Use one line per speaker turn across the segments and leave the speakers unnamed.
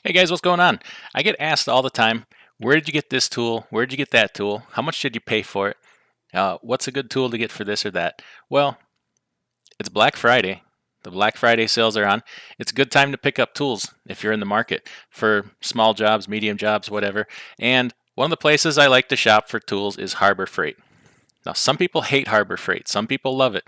Hey guys, what's going on? I get asked all the time, where did you get this tool? Where did you get that tool? How much did you pay for it? What's a good tool to get for this or that? Well, it's Black Friday. The Black Friday sales are on. It's a good time to pick up tools if you're in the market for small jobs, medium jobs, whatever. And one of the places I like to shop for tools is Harbor Freight. Now, some people hate Harbor Freight. Some people love it.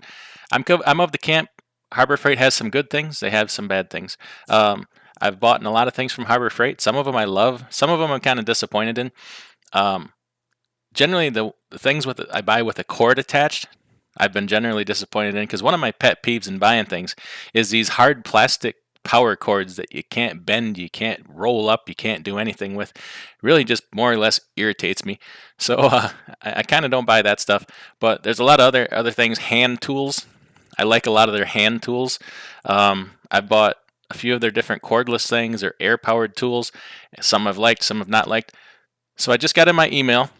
I'm of the camp. Harbor Freight has some good things. They have some bad things. Um, I've bought a lot of things from Harbor Freight. Some of them I love. Some of them I'm kind of disappointed in. Um, Generally, the things I buy with a cord attached, I've been generally disappointed in because one of my pet peeves in buying things is these hard plastic power cords that you can't bend, you can't roll up, you can't do anything with. Really, just more or less irritates me. So I kind of don't buy that stuff. But there's a lot of other things. Hand tools. I like a lot of their hand tools. I bought a few of their different cordless things or air powered tools. Some I've liked, some have not liked. So I just got in my email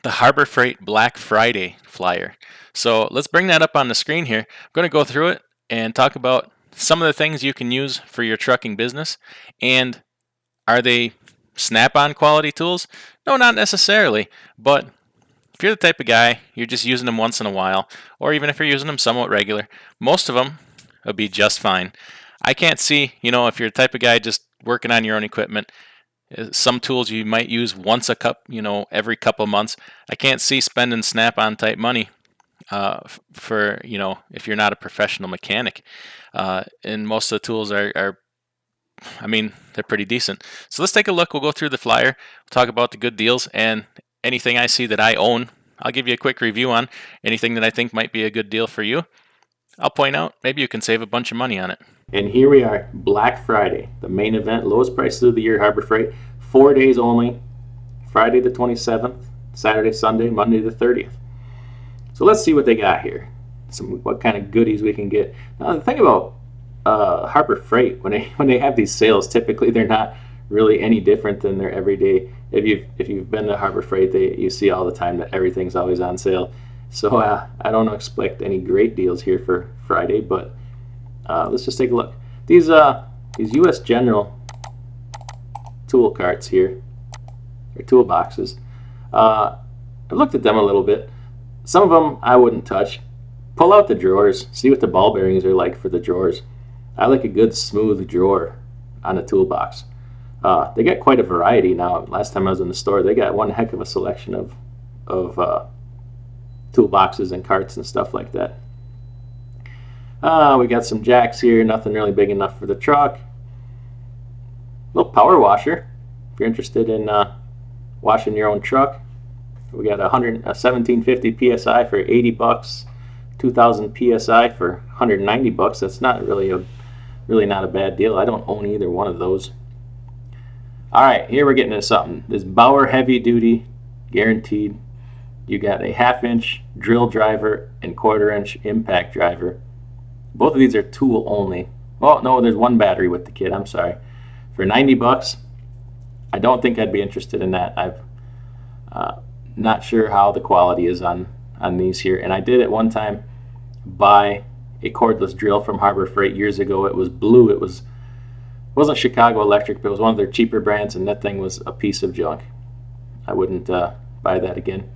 the Harbor Freight Black Friday flyer. So let's bring that up on the screen here. I'm going to go through it and talk about some of the things you can use for your trucking business. And are they snap-on quality tools? No, not necessarily. But if you're the type of guy, you're just using them once in a while, or even if you're using them somewhat regular, most of them will be just fine. I can't see, if you're the type of guy just working on your own equipment, some tools you might use once every couple months. I can't see spending Snap-on type money for if you're not a professional mechanic. And most of the tools I mean, they're pretty decent. So let's take a look. We'll go through the flyer. We'll talk about the good deals and anything I see that I own. I'll give you a quick review on anything that I think might be a good deal for you. I'll point out maybe you can save a bunch of money on it.
And here we are, Black Friday, the main event, lowest prices of the year, Harbor Freight. 4 days only, Friday the 27th, Saturday, Sunday, Monday the 30th. So let's see what they got here. What kind of goodies we can get. Now the thing about Harbor Freight, when they have these sales, typically they're not really any different than their everyday. If you've been to Harbor Freight, you see all the time that everything's always on sale. So I don't expect any great deals here for Friday, but let's just take a look. These U.S. General tool carts here, or toolboxes. I looked at them a little bit. Some of them I wouldn't touch. Pull out the drawers, see what the ball bearings are like for the drawers. I like a good smooth drawer on a toolbox. They got quite a variety now. Last time I was in the store, they got one heck of a selection of toolboxes and carts and stuff like that. We got some jacks here, nothing really big enough for the truck. Little power washer, if you're interested in washing your own truck. We got a 1750 psi for 80 bucks, 2000 psi for 190 bucks. That's not really not a bad deal. I don't own either one of those. All right, here we're getting into something. This Bauer heavy duty, guaranteed. You got a 1/2 inch drill driver and 1/4 inch impact driver. Both of these are tool only. Oh no, there's one battery with the kit. I'm sorry. For 90 bucks, I don't think I'd be interested in that. I've not sure how the quality is on these here. And I did at one time buy a cordless drill from Harbor Freight years ago. It was blue. It wasn't Chicago Electric, but it was one of their cheaper brands, and that thing was a piece of junk. I wouldn't buy that again.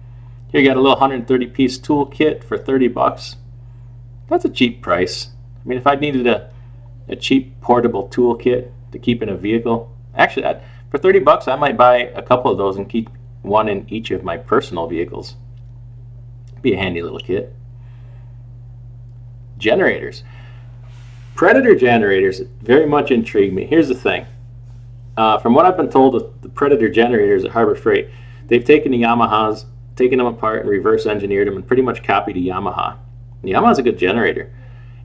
Here you got a little 130 piece tool kit for 30 bucks. That's a cheap price. I mean, if I needed a cheap portable tool kit to keep in a vehicle, actually for 30 bucks I might buy a couple of those and keep one in each of my personal vehicles. Be a handy little kit. Generators. Predator generators very much intrigue me. Here's the thing. From what I've been told, the Predator generators at Harbor Freight, they've taken the Yamahas, taken them apart and reverse engineered them and pretty much copied a Yamaha. And Yamaha's a good generator.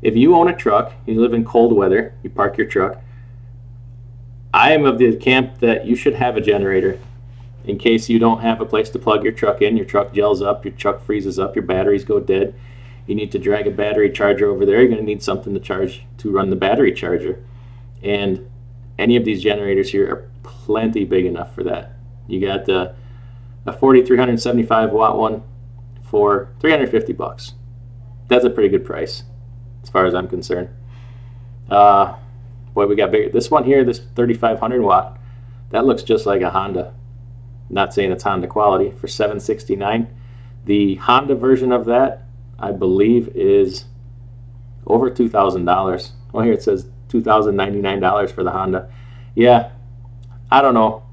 If you own a truck, you live in cold weather, you park your truck, I am of the camp that you should have a generator in case you don't have a place to plug your truck in, your truck gels up, your truck freezes up, your batteries go dead, you need to drag a battery charger over there, you're going to need something to run the battery charger. And any of these generators here are plenty big enough for that. You got a 4375 watt one for 350 bucks. That's a pretty good price as far as I'm concerned. Boy, we got bigger. This one here, this 3500 watt, that looks just like a Honda. Not saying it's Honda quality, for $769. The Honda version of that, I believe, is over $2,000. Well, here it says $2,099 for the Honda. Yeah, I don't know.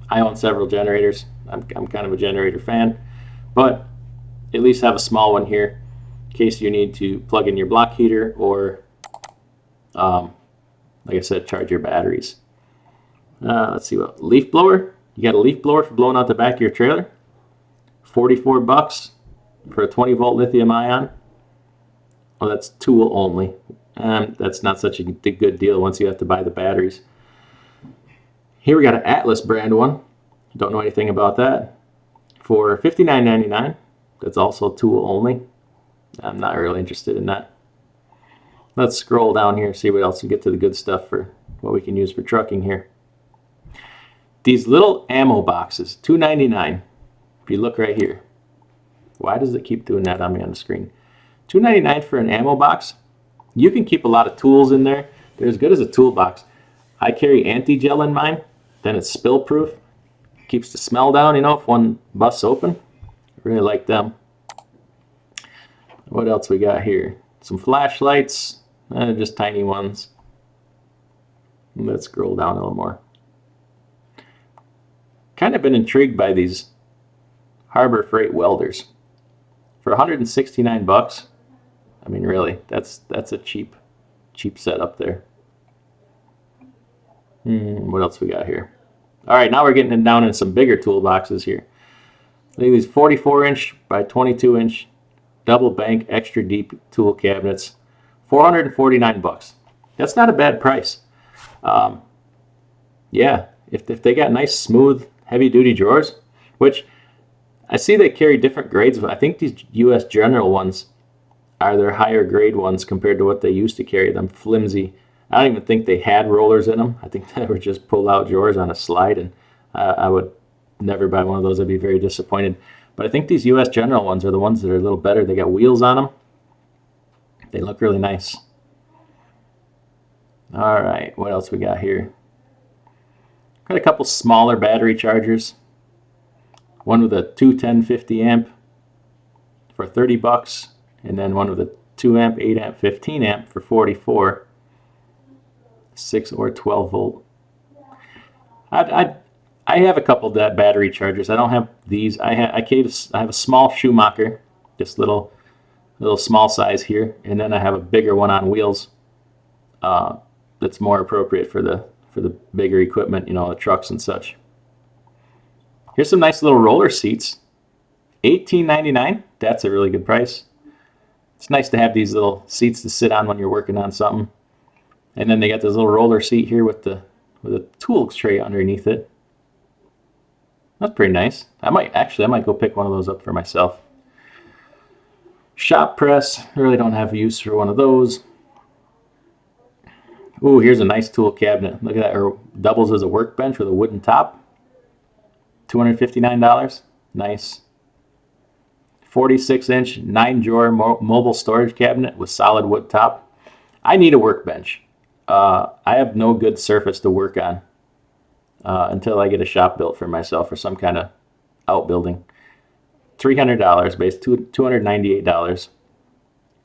I own several generators. I'm kind of a generator fan, but at least have a small one here in case you need to plug in your block heater or, like I said, charge your batteries. Let's see what leaf blower. You got a leaf blower for blowing out the back of your trailer. $44 for a 20-volt lithium ion. Well, that's tool only. That's not such a good deal once you have to buy the batteries. Here we got an Atlas brand one. Don't know anything about that. For $59.99. That's also tool only. I'm not really interested in that. Let's scroll down here, see what else we get to the good stuff for what we can use for trucking here. These little ammo boxes, $2.99. If you look right here. Why does it keep doing that on me on the screen? $2.99 for an ammo box. You can keep a lot of tools in there. They're as good as a toolbox. I carry anti-gel in mine. Then it's spill proof. Keeps the smell down, you know, if one busts open. I really like them. What else we got here? Some flashlights. Just tiny ones. Let's scroll down a little more. Kind of been intrigued by these Harbor Freight welders. For $169. I mean, really, that's a cheap setup there. What else we got here? All right, now we're getting down in some bigger toolboxes here. Look at these 44-inch by 22-inch double bank extra deep tool cabinets. $449. That's not a bad price. Yeah, if they got nice, smooth, heavy-duty drawers, which I see they carry different grades, but I think these U.S. General ones are their higher grade ones compared to what they used to carry, them flimsy. I don't even think they had rollers in them. I think they were just pull-out drawers on a slide, and I would never buy one of those. I'd be very disappointed. But I think these U.S. General ones are the ones that are a little better. They got wheels on them. They look really nice. All right, what else we got here? Got a couple smaller battery chargers. One with a 210-50 amp for $30, and then one with a 2 amp, 8 amp, 15 amp for $44. 6 or 12 volt. I have a couple of that battery chargers. I don't have these. I have a small Schumacher, just little small size here, and then I have a bigger one on wheels. That's more appropriate for the bigger equipment, you know, the trucks and such. Here's some nice little roller seats. $18.99. That's a really good price. It's nice to have these little seats to sit on when you're working on something. And then they got this little roller seat here with a tool tray underneath it. That's pretty nice. I might go pick one of those up for myself. Shop press. Really don't have use for one of those. Ooh, here's a nice tool cabinet. Look at that. It doubles as a workbench with a wooden top. $259. Nice. 46-inch 9-drawer mobile storage cabinet with solid wood top. I need a workbench. I have no good surface to work on until I get a shop built for myself or some kind of outbuilding. $300, base $298.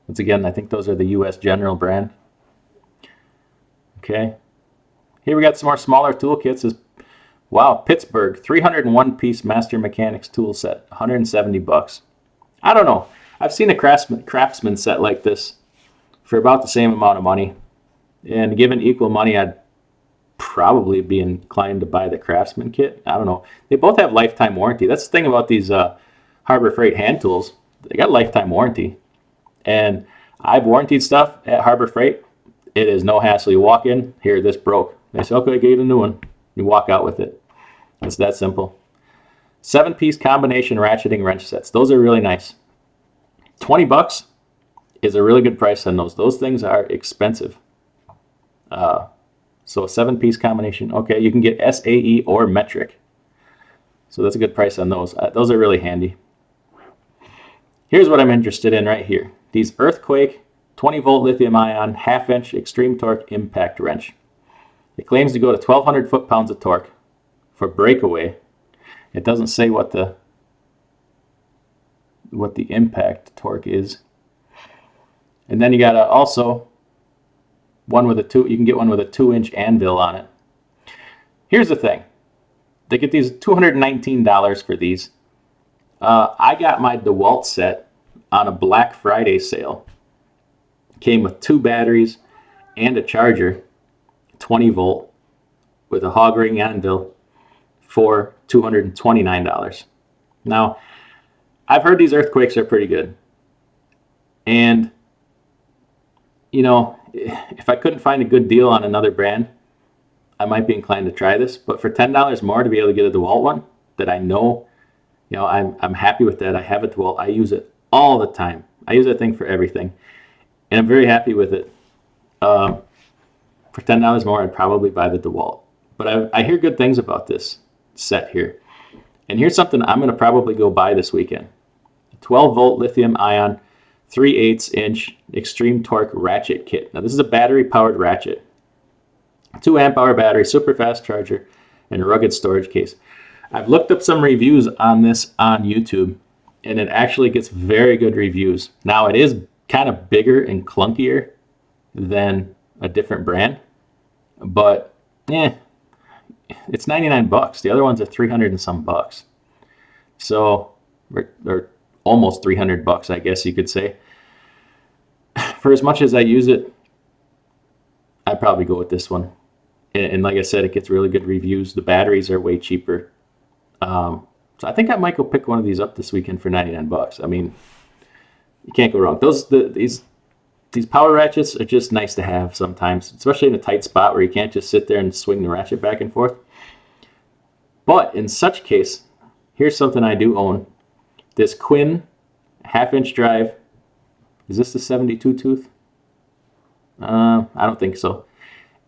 Once again, I think those are the U.S. General brand. Okay. Here we got some more smaller toolkits. Wow, Pittsburgh 301-piece Master Mechanics tool set, $170. I don't know. I've seen a craftsman set like this for about the same amount of money. And given equal money, I'd probably be inclined to buy the Craftsman kit. I don't know. They both have lifetime warranty. That's the thing about these Harbor Freight hand tools. They got lifetime warranty. And I've warrantied stuff at Harbor Freight. It is no hassle. You walk in, here, this broke. They say, okay, get a new one. You walk out with it. It's that simple. 7-piece combination ratcheting wrench sets. Those are really nice. $20 is a really good price on those. Those things are expensive. So a 7-piece combination. Okay, you can get SAE or metric. So that's a good price on those. Those are really handy. Here's what I'm interested in right here. These earthquake 20-volt lithium-ion, half-inch extreme torque impact wrench. It claims to go to 1,200 foot-pounds of torque for breakaway. It doesn't say what the impact torque is. And then you got also one with you can get one with a 2-inch anvil on it. Here's the thing. They get these $219 for these. I got my DeWalt set on a Black Friday sale. Came with 2 batteries and a charger, 20 volt, with a hog ring anvil for $229. Now, I've heard these earthquakes are pretty good. And, you know, if I couldn't find a good deal on another brand, I might be inclined to try this. But for $10 more to be able to get a DeWalt one that I know, you know, I'm happy with that. I have a DeWalt. I use it all the time. I use that thing for everything. And I'm very happy with it. For $10 more, I'd probably buy the DeWalt. But I hear good things about this set here. And here's something I'm going to probably go buy this weekend. 12-volt lithium-ion, 3/8-inch extreme torque ratchet kit. Now, this is a battery-powered ratchet. 2 amp-hour battery, super fast charger, and a rugged storage case. I've looked up some reviews on this on YouTube, and it actually gets very good reviews. Now, it is kind of bigger and clunkier than a different brand, but it's 99 bucks. The other ones are 300 and some bucks. So they're almost 300 bucks, I guess you could say. For as much as I use it, I'd probably go with this one. And like I said, it gets really good reviews. The batteries are way cheaper. So I think I might go pick one of these up this weekend for 99 bucks. I mean, you can't go wrong. These power ratchets are just nice to have sometimes, especially in a tight spot where you can't just sit there and swing the ratchet back and forth. But in such case, here's something I do own. This Quinn half-inch drive. Is this the 72 tooth? I don't think so.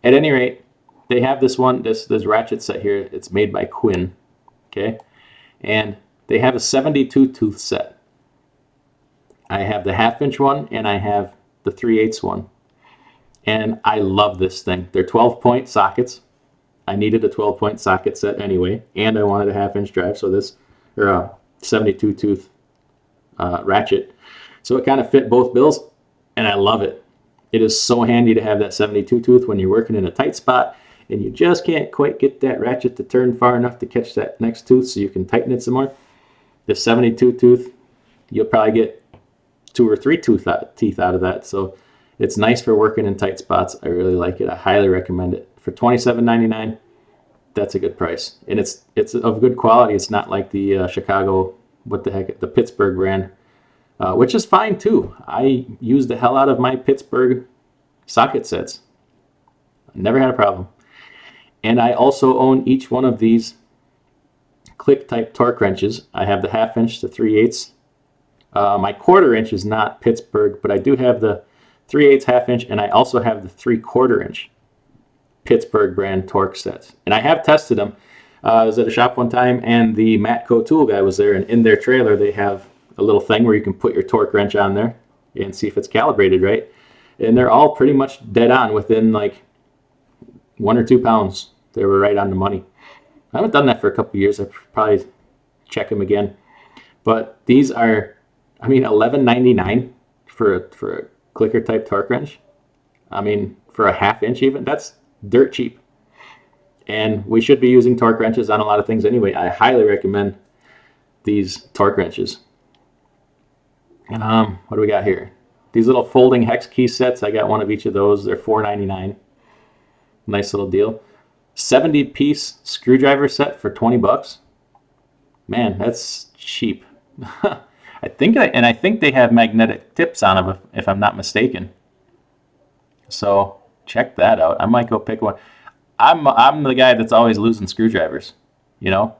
At any rate, they have this ratchet set here. It's made by Quinn, okay? And they have a 72 tooth set. I have the half-inch one, and I have the 3/8 one. And I love this thing. They're 12-point sockets. I needed a 12-point socket set anyway, and I wanted a half-inch drive, so this, or a 72 tooth ratchet. So it kind of fit both bills, and I love it. It is so handy to have that 72 tooth when you're working in a tight spot and you just can't quite get that ratchet to turn far enough to catch that next tooth so you can tighten it some more. The 72 tooth, you'll probably get 2 or 3 teeth out of that. So it's nice for working in tight spots. I really like it. I highly recommend it. For $27.99, that's a good price. And it's of good quality. It's not like the Chicago, the Pittsburgh brand. Which is fine too. I use the hell out of my Pittsburgh socket sets. Never had a problem. And I also own each one of these click type torque wrenches. I have the half-inch, the 3/8. My 1/4-inch is not Pittsburgh, but I do have the 3/8 half-inch, and I also have the 3/4-inch Pittsburgh brand torque sets. And I have tested them. I was at a shop one time, and the Matco tool guy was there, and in their trailer they have a little thing where you can put your torque wrench on there and see if it's calibrated right. And they're all pretty much dead on within like 1 or 2 pounds. They were right on the money. I haven't done that for a couple of years. I probably check them again. But these are, I mean, $11.99 for a clicker type torque wrench. I mean, for a half-inch even, that's dirt cheap. And we should be using torque wrenches on a lot of things anyway. I highly recommend these torque wrenches. What do we got here? These little folding hex key sets. I got one of each of those. They're $4.99. Nice little deal. 70-piece screwdriver set for 20 bucks. Man, that's cheap. I think they have magnetic tips on them if I'm not mistaken. So check that out. I might go pick one. I'm the guy that's always losing screwdrivers, you know.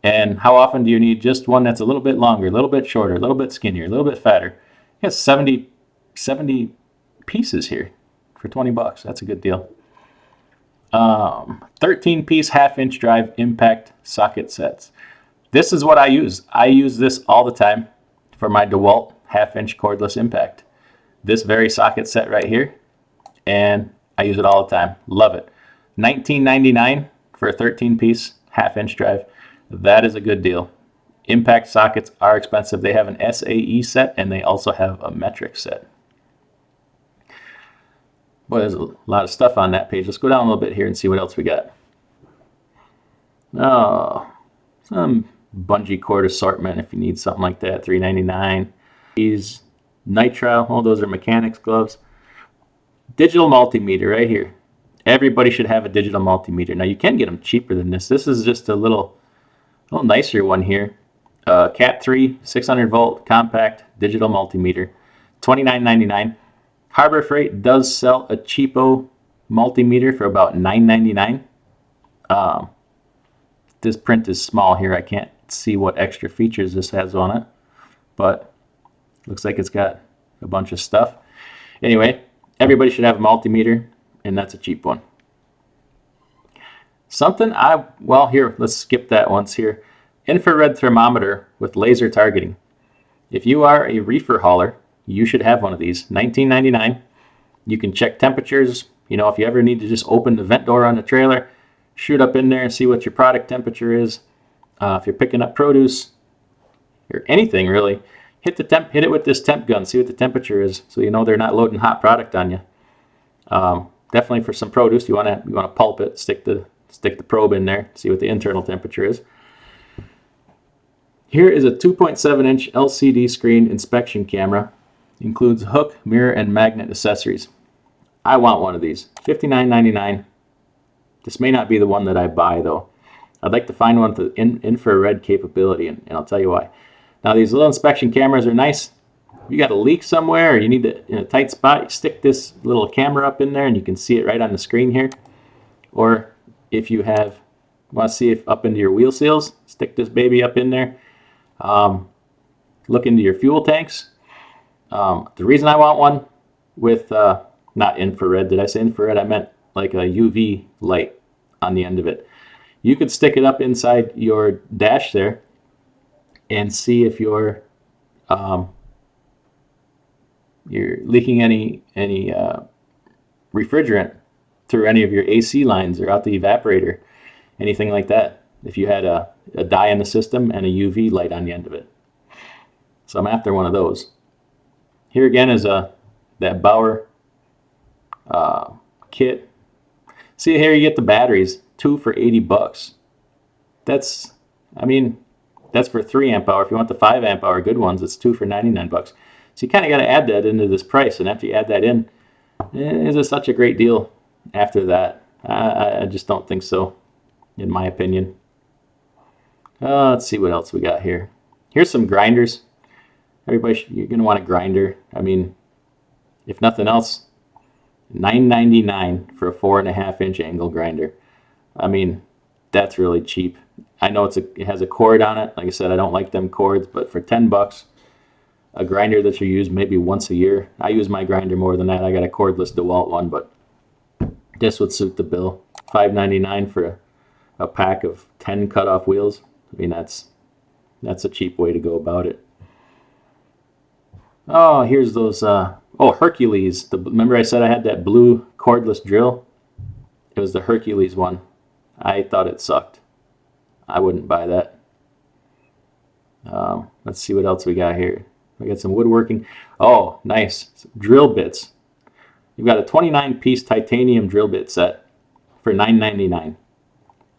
And how often do you need just one that's a little bit longer, a little bit shorter, a little bit skinnier, a little bit fatter? You got 70 pieces here for 20 bucks. That's a good deal. 13-piece half-inch drive impact socket sets. This is what I use. I use this all the time for my DeWalt half-inch cordless impact. this very socket set right here, and I use it all the time. Love it. $19.99 for a 13-piece half-inch drive. That is a good deal. Impact sockets are expensive. They have an SAE set, and they also have a metric set. Boy, there's a lot of stuff on that page. Let's go down a little bit here and see what else we got. Oh, some bungee cord assortment if you need something like that, $3.99. These nitrile, oh, those are mechanics gloves. Digital multimeter right here. Everybody should have a digital multimeter. Now you can get them cheaper than this. This is just a little nicer one here. Cat 3 600 volt compact digital multimeter, $29.99. Harbor Freight does sell a cheapo multimeter for about $9.99. This print is small here. I can't see what extra features this has on it, but looks like it's got a bunch of stuff. Anyway, everybody should have a multimeter, and that's a cheap one. Well, here, let's skip that once here. Infrared thermometer with laser targeting. If you are a reefer hauler, you should have one of these. $19.99. You can check temperatures. You know, if you ever need to just open the vent door on the trailer, shoot up in there and see what your product temperature is. If you're picking up produce or anything really, hit it with this temp gun, see what the temperature is, so you know they're not loading hot product on you. Definitely for some produce, you want to pulp it, stick the probe in there, see what the internal temperature is. Here is a 2.7-inch LCD screen inspection camera. Includes hook, mirror, and magnet accessories. I want one of these. $59.99. This may not be the one that I buy though. I'd like to find one with the infrared capability, and I'll tell you why. Now these little inspection cameras are nice. If you got a leak somewhere or you need it in a tight spot, you stick this little camera up in there and you can see it right on the screen here. Or if you want to see if up into your wheel seals, stick this baby up in there. Look into your fuel tanks. The reason I want one with, not infrared, did I say infrared? I meant like a UV light on the end of it. You could stick it up inside your dash there and see if you're leaking any refrigerant through any of your AC lines or out the evaporator, anything like that, if you had a dye in the system and a UV light on the end of it. So I'm after one of those. Here again is that Bauer kit. See here, you get the batteries, 2 for $80. That's for 3 amp hour. If you want the 5 amp hour good ones, it's 2 for $99. So you kind of got to add that into this price, and after you add that in, is it such a great deal after that? I just don't think so, in my opinion. Let's see what else we got here. Here's some grinders. Everybody, you're going to want a grinder. I mean, if nothing else, $9.99 for a 4.5-inch angle grinder. I mean, that's really cheap. I know it has a cord on it. Like I said, I don't like them cords, but for $10, a grinder that you use maybe once a year. I use my grinder more than that. I got a cordless DeWalt one, but this would suit the bill. $5.99 for a pack of 10 cut-off wheels. I mean, that's a cheap way to go about it. Oh, here's those, Hercules. Remember I said I had that blue cordless drill? It was the Hercules one. I thought it sucked. I wouldn't buy that. Let's see what else we got here. We got some woodworking. Oh, nice. Some drill bits. You've got a 29-piece titanium drill bit set for $9.99.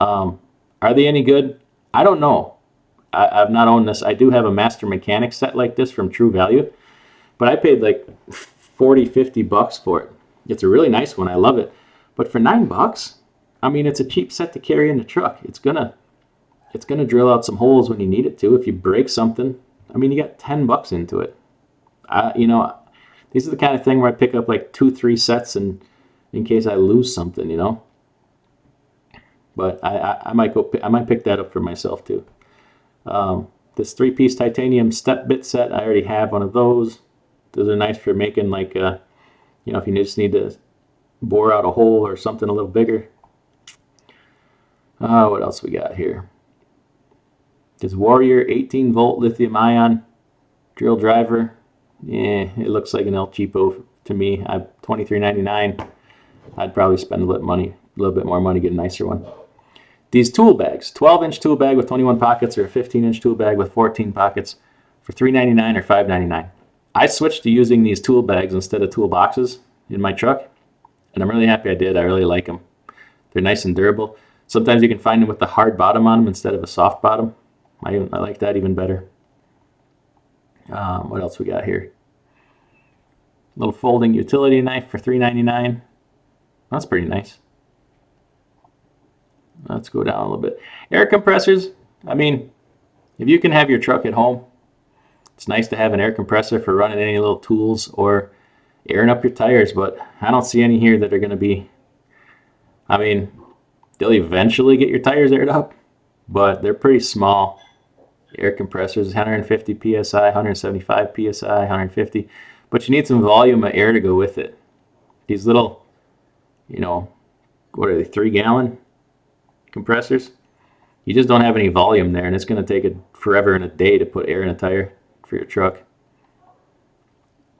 Are they any good? I don't know. I've not owned this. I do have a Master Mechanic set like this from True Value, but I paid like $40-50 for it. It's a really nice one. I love it. But for $9, I mean, it's a cheap set to carry in the truck. It's gonna drill out some holes when you need it to. If you break something, I mean, you got $10 into it. These are the kind of thing where I pick up like 2-3 sets in case I lose something, you know. But I might pick that up for myself too. This 3-piece titanium step bit set, I already have one of those. Those are nice for making like, if you just need to bore out a hole or something a little bigger. What else we got here? This Warrior 18-volt lithium ion drill driver. Yeah, it looks like an El Cheapo to me. $23.99. I'd probably spend a little bit more money to get a nicer one. These tool bags, 12-inch tool bag with 21 pockets or a 15-inch tool bag with 14 pockets for $3.99 or $5.99. I switched to using these tool bags instead of tool boxes in my truck, and I'm really happy I did. I really like them. They're nice and durable. Sometimes you can find them with the hard bottom on them instead of a soft bottom. I like that even better. What else we got here? Little folding utility knife for $3.99. That's pretty nice. Let's go down a little bit. Air compressors. I mean, if you can have your truck at home, it's nice to have an air compressor for running any little tools or airing up your tires, but I don't see any here that are going to be, I mean, they'll eventually get your tires aired up, but they're pretty small. Air compressors, 150 psi, 175 psi, 150, but you need some volume of air to go with it. These little, you know, what are they, 3-gallon compressors? You just don't have any volume there, and it's going to take it forever and a day to put air in a tire for your truck.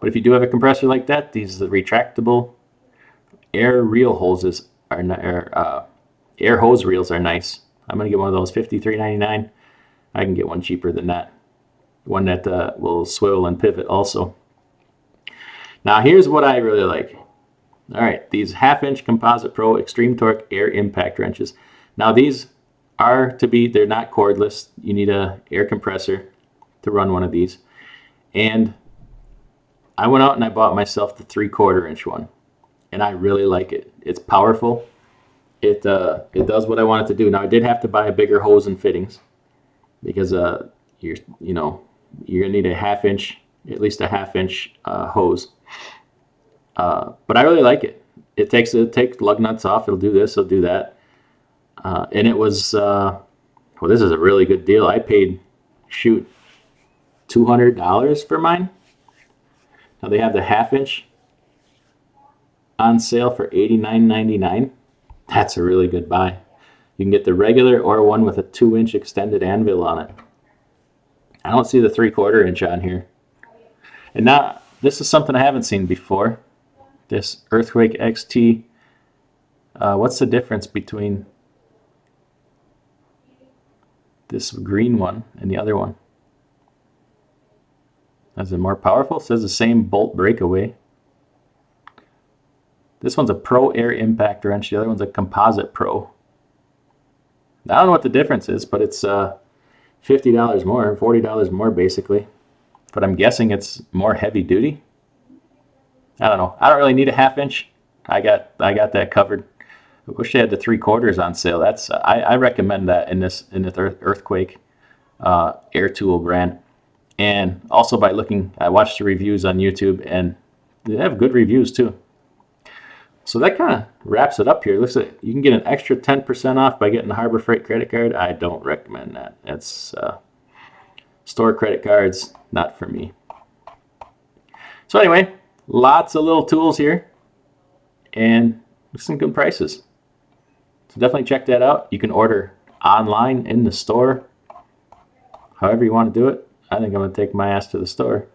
But if you do have a compressor like that, these retractable air reel hoses are air hose reels are nice. I'm going to get one of those, $53.99. I can get one cheaper than that. One that will swivel and pivot also. Now here's what I really like. All right, these 1/2-inch Composite Pro Extreme Torque air impact wrenches. Now these are they're not cordless. You need a air compressor to run one of these. And I went out and I bought myself the 3/4 inch one, and I really like it. It's powerful. It does what I want it to do. Now I did have to buy a bigger hose and fittings because you're gonna need a 1/2-inch, at least a 1/2-inch hose. But I really like it. It takes lug nuts off. It'll do this. It'll do that. And it was well, this is a really good deal. I paid $200 for mine. Now they have the 1/2-inch on sale for $89.99. That's a really good buy. You can get the regular or one with a 2-inch extended anvil on it. I don't see the 3/4 inch on here. And now this is something I haven't seen before. This Earthquake XT. What's the difference between this green one and the other one? Is it more powerful? It says the same bolt breakaway. This one's a Pro Air Impact wrench. The other one's a Composite Pro. I don't know what the difference is, but it's $50 more, $40 more basically. But I'm guessing it's more heavy duty. I don't know. I don't really need a 1/2-inch. I got that covered. I wish they had the 3/4 on sale. That's I recommend that in the Earthquake air tool brand. And also by looking, I watched the reviews on YouTube, and they have good reviews too. So that kind of wraps it up here. It looks like you can get an extra 10% off by getting the Harbor Freight credit card. I don't recommend that. It's store credit cards, not for me. So anyway, lots of little tools here, and some good prices. So definitely check that out. You can order online, in the store, however you want to do it. I think I'm going to take my ass to the store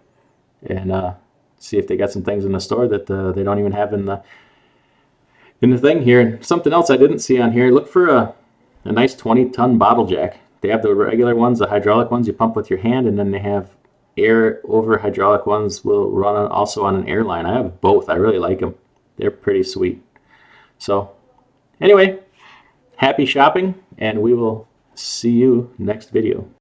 and see if they got some things in the store that they don't even have in the thing here. And something else I didn't see on here, look for a nice 20-ton bottle jack. They have the regular ones, the hydraulic ones you pump with your hand, and then they have air over hydraulic ones will run also on an airline. I have both. I really like them. They're pretty sweet. So anyway, happy shopping, and we will see you next video.